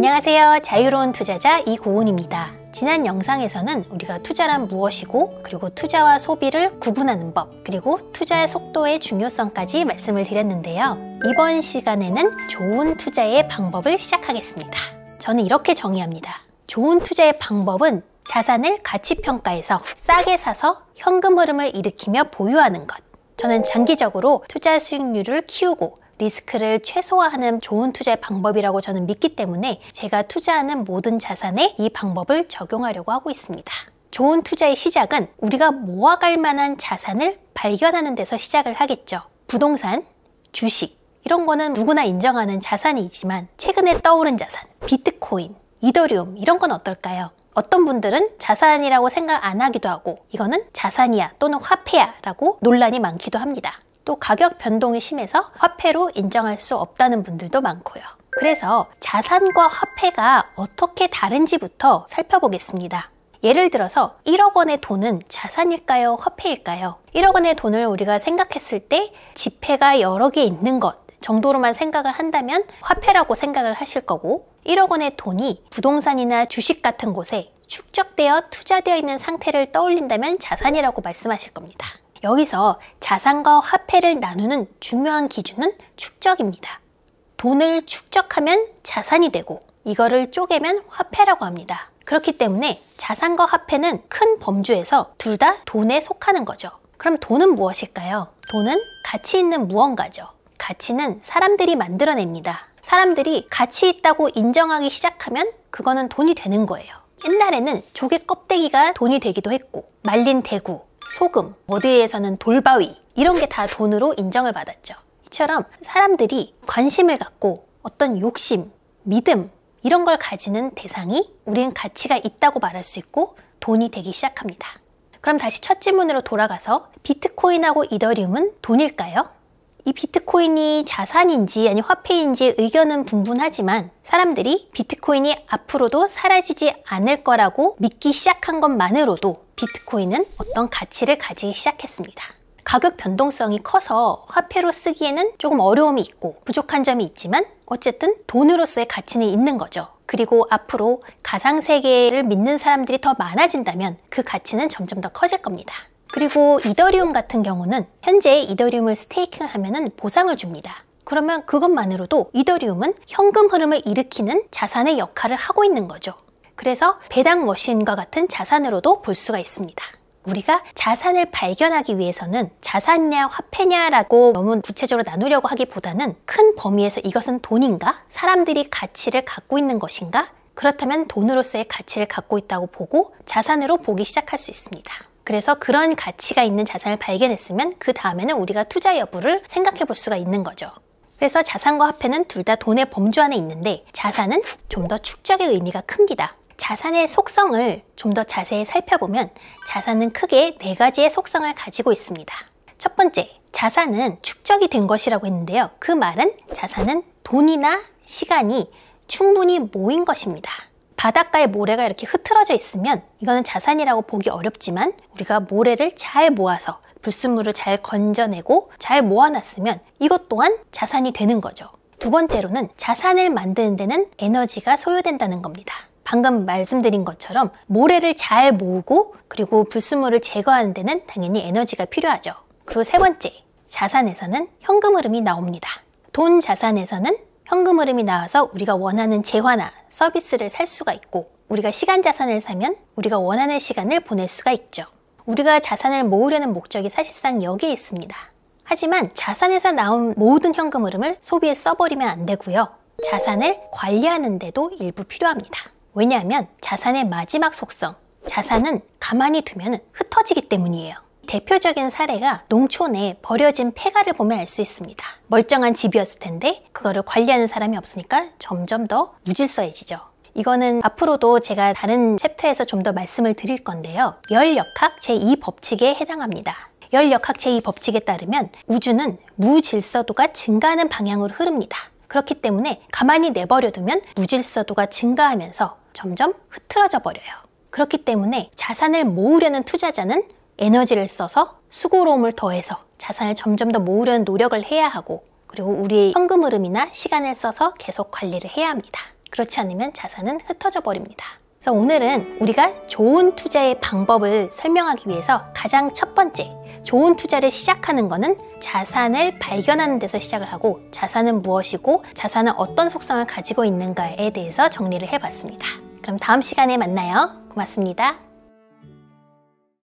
안녕하세요. 자유로운 투자자 이고은입니다. 지난 영상에서는 우리가 투자란 무엇이고, 그리고 투자와 소비를 구분하는 법, 그리고 투자의 속도의 중요성까지 말씀을 드렸는데요. 이번 시간에는 좋은 투자의 방법을 시작하겠습니다. 저는 이렇게 정의합니다. 좋은 투자의 방법은 자산을 가치평가해서 싸게 사서 현금 흐름을 일으키며 보유하는 것. 저는 장기적으로 투자 수익률을 키우고 리스크를 최소화하는 좋은 투자의 방법이라고 저는 믿기 때문에 제가 투자하는 모든 자산에 이 방법을 적용하려고 하고 있습니다. 좋은 투자의 시작은 우리가 모아갈 만한 자산을 발견하는 데서 시작을 하겠죠. 부동산, 주식 이런 거는 누구나 인정하는 자산이지만 최근에 떠오른 자산, 비트코인, 이더리움 이런 건 어떨까요? 어떤 분들은 자산이라고 생각 안 하기도 하고 이거는 자산이야 또는 화폐야 라고 논란이 많기도 합니다. 또 가격 변동이 심해서 화폐로 인정할 수 없다는 분들도 많고요. 그래서 자산과 화폐가 어떻게 다른지부터 살펴보겠습니다. 예를 들어서 1억 원의 돈은 자산일까요? 화폐일까요? 1억 원의 돈을 우리가 생각했을 때 지폐가 여러 개 있는 것 정도로만 생각을 한다면 화폐라고 생각을 하실 거고, 1억 원의 돈이 부동산이나 주식 같은 곳에 축적되어 투자되어 있는 상태를 떠올린다면 자산이라고 말씀하실 겁니다. 여기서 자산과 화폐를 나누는 중요한 기준은 축적입니다. 돈을 축적하면 자산이 되고 이거를 쪼개면 화폐라고 합니다. 그렇기 때문에 자산과 화폐는 큰 범주에서 둘 다 돈에 속하는 거죠. 그럼 돈은 무엇일까요? 돈은 가치 있는 무언가죠. 가치는 사람들이 만들어냅니다. 사람들이 가치 있다고 인정하기 시작하면 그거는 돈이 되는 거예요. 옛날에는 조개 껍데기가 돈이 되기도 했고, 말린 대구, 소금, 어디에서는 돌바위 이런 게 다 돈으로 인정을 받았죠. 이처럼 사람들이 관심을 갖고 어떤 욕심, 믿음 이런 걸 가지는 대상이 우리는 가치가 있다고 말할 수 있고 돈이 되기 시작합니다. 그럼 다시 첫 질문으로 돌아가서 비트코인하고 이더리움은 돈일까요? 이 비트코인이 자산인지 아니 화폐인지 의견은 분분하지만 사람들이 비트코인이 앞으로도 사라지지 않을 거라고 믿기 시작한 것만으로도 비트코인은 어떤 가치를 가지기 시작했습니다. 가격 변동성이 커서 화폐로 쓰기에는 조금 어려움이 있고 부족한 점이 있지만 어쨌든 돈으로서의 가치는 있는 거죠. 그리고 앞으로 가상세계를 믿는 사람들이 더 많아진다면 그 가치는 점점 더 커질 겁니다. 그리고 이더리움 같은 경우는 현재 이더리움을 스테이킹을 하면 보상을 줍니다. 그러면 그것만으로도 이더리움은 현금 흐름을 일으키는 자산의 역할을 하고 있는 거죠. 그래서 배당 머신과 같은 자산으로도 볼 수가 있습니다. 우리가 자산을 발견하기 위해서는 자산이냐 화폐냐라고 너무 구체적으로 나누려고 하기보다는 큰 범위에서 이것은 돈인가? 사람들이 가치를 갖고 있는 것인가? 그렇다면 돈으로서의 가치를 갖고 있다고 보고 자산으로 보기 시작할 수 있습니다. 그래서 그런 가치가 있는 자산을 발견했으면 그 다음에는 우리가 투자 여부를 생각해 볼 수가 있는 거죠. 그래서 자산과 화폐는 둘 다 돈의 범주 안에 있는데 자산은 좀 더 축적의 의미가 큽니다. 자산의 속성을 좀 더 자세히 살펴보면 자산은 크게 4가지의 속성을 가지고 있습니다. 첫 번째, 자산은 축적이 된 것이라고 했는데요. 그 말은 자산은 돈이나 시간이 충분히 모인 것입니다. 바닷가에 모래가 이렇게 흐트러져 있으면 이거는 자산이라고 보기 어렵지만 우리가 모래를 잘 모아서 불순물을 잘 건져내고 잘 모아놨으면 이것 또한 자산이 되는 거죠. 두 번째로는 자산을 만드는 데는 에너지가 소요된다는 겁니다. 방금 말씀드린 것처럼 모래를 잘 모으고 그리고 불순물을 제거하는 데는 당연히 에너지가 필요하죠. 그리고 세 번째, 자산에서는 현금 흐름이 나옵니다. 돈 자산에서는 현금 흐름이 나와서 우리가 원하는 재화나 서비스를 살 수가 있고 우리가 시간 자산을 사면 우리가 원하는 시간을 보낼 수가 있죠. 우리가 자산을 모으려는 목적이 사실상 여기에 있습니다. 하지만 자산에서 나온 모든 현금 흐름을 소비에 써버리면 안 되고요. 자산을 관리하는 데도 일부 필요합니다. 왜냐하면 자산의 마지막 속성, 자산은 가만히 두면 흩어지기 때문이에요. 대표적인 사례가 농촌에 버려진 폐가를 보면 알 수 있습니다. 멀쩡한 집이었을 텐데 그거를 관리하는 사람이 없으니까 점점 더 무질서해지죠. 이거는 앞으로도 제가 다른 챕터에서 좀 더 말씀을 드릴 건데요. 열역학 제2법칙에 해당합니다. 열역학 제2법칙에 따르면 우주는 무질서도가 증가하는 방향으로 흐릅니다. 그렇기 때문에 가만히 내버려두면 무질서도가 증가하면서 점점 흐트러져 버려요. 그렇기 때문에 자산을 모으려는 투자자는 에너지를 써서 수고로움을 더해서 자산을 점점 더 모으려는 노력을 해야 하고 그리고 우리의 현금 흐름이나 시간을 써서 계속 관리를 해야 합니다. 그렇지 않으면 자산은 흩어져 버립니다. 그래서 오늘은 우리가 좋은 투자의 방법을 설명하기 위해서 가장 첫 번째, 좋은 투자를 시작하는 것은 자산을 발견하는 데서 시작을 하고, 자산은 무엇이고 자산은 어떤 속성을 가지고 있는가에 대해서 정리를 해봤습니다. 그럼 다음 시간에 만나요. 고맙습니다.